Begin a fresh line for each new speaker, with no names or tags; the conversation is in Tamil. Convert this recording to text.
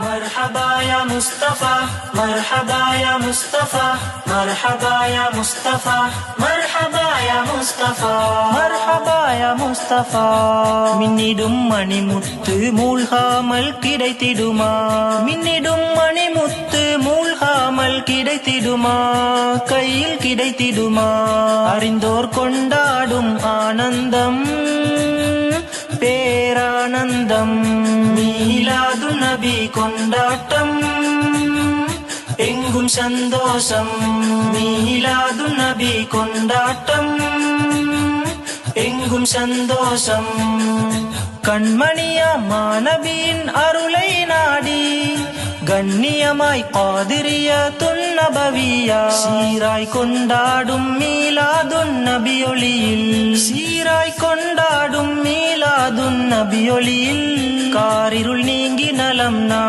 مرحبا يا مصطفى مرحبا يا مصطفى مرحبا يا مصطفى مرحبا يا مصطفى مرحبا يا مصطفى மின்னிடும் மணிமுத்து மூழ்காமல் கிடைத்திடுமா மின்னிடும் மணிமுத்து மூழ்காமல் கிடைத்திடுமா கையில் கிடைத்திடுமா அறிந்தோர் கொண்டாடும் ஆனந்தம் பேரானந்தம் மீலாது நபி கொண்டாட்டம் எங்கும் சந்தோஷம் மீலாது நபி கொண்டாட்டம் எங்கும் சந்தோஷம் கண்மணியா மாநபியின் அருளை நாடி கண்ணியமாய் காதிரியா துன்னபவியா சீராய் கொண்டாடும் மீலாதுன் நபியொளியில் சீராய் கொண்டாடும் மீலாதுன் நபியொளியில் காரிருள் நீங்கி நலம் நாம்